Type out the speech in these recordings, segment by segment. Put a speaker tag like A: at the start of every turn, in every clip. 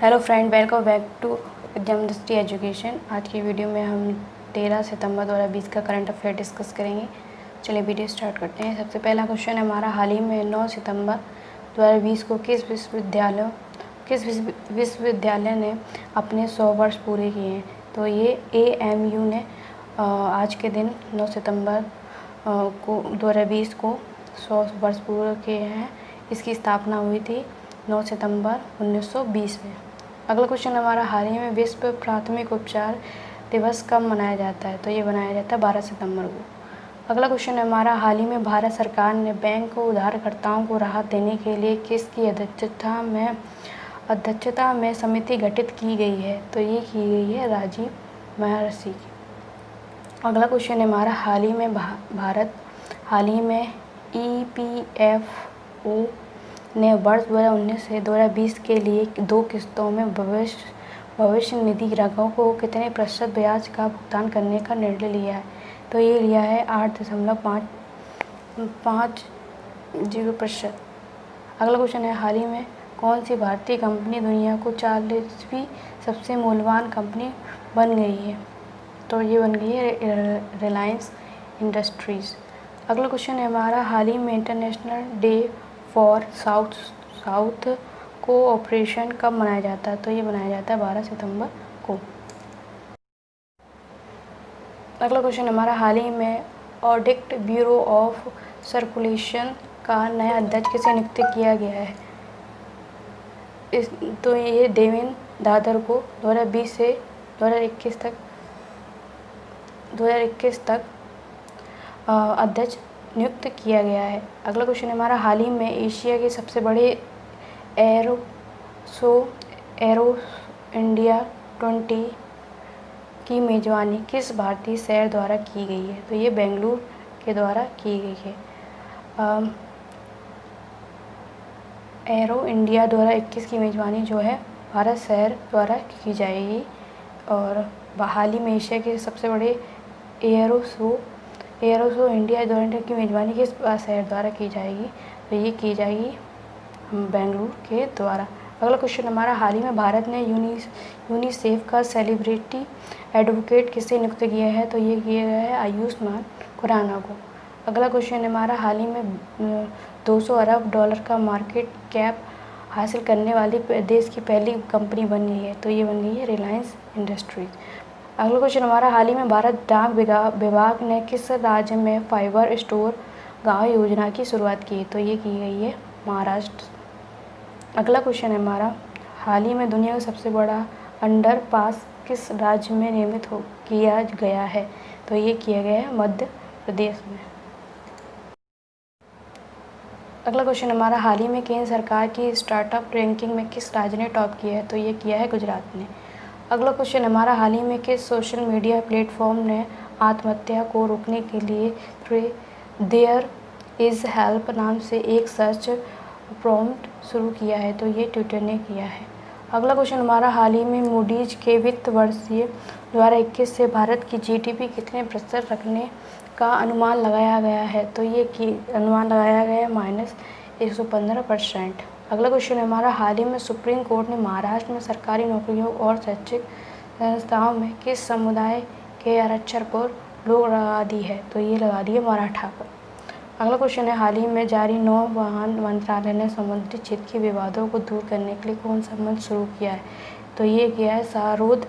A: Hello friend, welcome back to Vidyam Drishti education. आज की video में हम 13 सितंबर 2020 का करंट अफेयर डिस्कस करेंगे। चलिए वीडियो स्टार्ट करते हैं। सबसे पहला क्वेश्चन है हमारा, हाल ही में 9 सितंबर 2020 को किस विश्वविद्यालय ने अपने 100 वर्ष पूरे किए हैं? तो ये AMU ने आज के दिन 9 सितंबर को 2020 को 100 वर्ष पूरे किए हैं। इसकी स्थापना हुई थी 9 सितंबर 1920 में। अगला क्वेश्चन हमारा, हाल ही में विश्व प्राथमिक उपचार दिवस कब मनाया जाता है? तो ये मनाया जाता है 12 सितंबर को। अगला क्वेश्चन है हमारा, हाल ही में भारत सरकार ने बैंक को उधारकर्ताओं को राहत देने के लिए किसकी अध्यक्षता में समिति गठित की गई है? तो ये की गई है राजीव महर्षि की। अगला क्वेश्चन है हमारा, हाल ही में EPFO ने वर्ष 2019 से 2020 के लिए 2 किस्तों में भविष्य निधि ग्राहकों को कितने प्रतिशत ब्याज का भुगतान करने का निर्णय लिया है? तो ये लिया है 8.50%। अगला क्वेश्चन है, हाल ही में कौन सी भारतीय कंपनी दुनिया को 40वीं सबसे मूल्यवान कंपनी बन गई है? तो ये बन गई है रिलायंस इंडस्ट्रीज़। अगला क्वेश्चन है हमारा, हाल ही में international day for south cooperation कब मनाया जाता है? तो ये मनाया जाता है 12 सितंबर को। अगला क्वेश्चन हमारा, हाल ही में ऑडिट ब्यूरो ऑफ सर्कुलेशन का नया अध्यक्ष किसे नियुक्त किया गया है? तो ये देवेंद्र दादर को 2020 से 2021 तक अध्यक्ष नियुक्त किया गया है। अगला क्वेश्चन हमारा, हाल ही में एशिया के सबसे बड़े एरो इंडिया 20 की मेज़बानी किस भारतीय शहर द्वारा की गई है? तो ये बेंगलुरु के द्वारा की गई है। एरो इंडिया 2021 की मेज़बानी जो है भारत शहर द्वारा की जाएगी। और हाल ही में एशिया के सबसे बड़े एरो शो इंडिया 2020 की मेज़बानी किस शहर द्वारा की जाएगी? तो ये की जाएगी बेंगलुरु के द्वारा। अगला क्वेश्चन हमारा, हाल ही में भारत ने यूनिसेफ का सेलिब्रिटी एडवोकेट किसे नियुक्त किया है? तो ये किया गया है आयुष्मान खुराना को। अगला क्वेश्चन हमारा, हाल ही में 200 अरब डॉलर का मार्केट कैप हासिल करने वाली देश की पहली कंपनी बन गई है? तो ये बन गई है रिलायंस इंडस्ट्रीज। अगला क्वेश्चन हमारा, हाल ही में भारत डाक विभाग ने किस राज्य में फाइबर स्टोर गांव योजना की शुरुआत की? तो ये की गई है महाराष्ट्र। अगला क्वेश्चन है हमारा, हाल ही में दुनिया का सबसे बड़ा अंडरपास किस राज्य में निर्मित किया गया है? तो ये किया गया है मध्य प्रदेश में। अगला क्वेश्चन हमारा, हाल ही में केंद्र सरकार की स्टार्टअप रैंकिंग में किस राज्य ने टॉप किया है? तो ये किया है गुजरात ने। अगला क्वेश्चन हमारा, हाल ही में किस सोशल मीडिया प्लेटफॉर्म ने आत्महत्या को रोकने के लिए देयर इज़ हेल्प नाम से एक सर्च प्रॉम्प्ट शुरू किया है? तो ये ट्विटर ने किया है। अगला क्वेश्चन हमारा, हाल ही में मूडीज के वित्त वर्षीय 2021 से भारत की GDP कितने प्रतिशत रखने का अनुमान लगाया गया है? तो ये अनुमान लगाया गया है -115%। अगला क्वेश्चन हमारा, हाल ही में सुप्रीम कोर्ट ने महाराष्ट्र में सरकारी नौकरियों और शैक्षिक संस्थाओं में किस समुदाय के आरक्षण पर रोक लगा दी है? तो ये लगा दी है मराठा पर। अगला क्वेश्चन है, हाल ही में जारी नौवहन मंत्रालय ने समुद्री क्षेत्र के विवादों को दूर करने के लिए कौन सा मंच शुरू किया है? तो ये किया है शाहरोद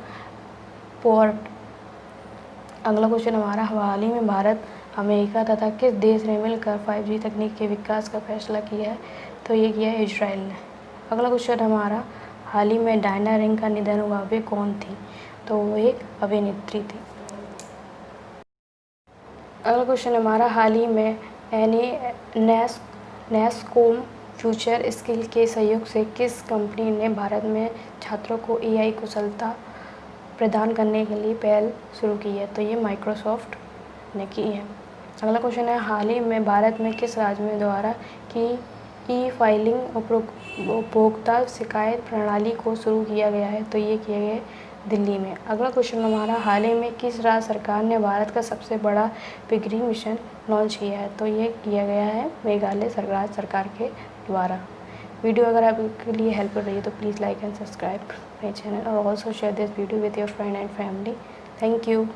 A: पोर्ट। अगला क्वेश्चन हमारा, हाल ही में भारत, अमेरिका तथा किस देश ने मिलकर 5G तकनीक के विकास का फैसला किया है? तो ये किया है इजराइल ने। अगला क्वेश्चन हमारा, हाल ही में डायना रिंग का निधन हुआ, वे कौन थी? तो वो एक अभिनेत्री थी। अगला क्वेश्चन हमारा, हाल ही में नेस्कोम फ्यूचर स्किल के सहयोग से किस कंपनी ने भारत में छात्रों को AI कुशलता प्रदान करने के लिए पहल शुरू की है? तो ये माइक्रोसॉफ्ट ने की है। अगला क्वेश्चन है, हाल ही में भारत में किस राज्य में द्वारा की ई-फाइलिंग उपभोक्ता शिकायत प्रणाली को शुरू किया गया है? तो ये किया गया है दिल्ली में। अगला क्वेश्चन हमारा, हाल ही में किस राज्य सरकार ने भारत का सबसे बड़ा पिगरी मिशन लॉन्च किया है? तो ये किया गया है मेघालय सरकार के द्वारा। वीडियो अगर आपके लिए हेल्पफुल रही है तो please like and subscribe my channel और also share this video with your friend and family. Thank you.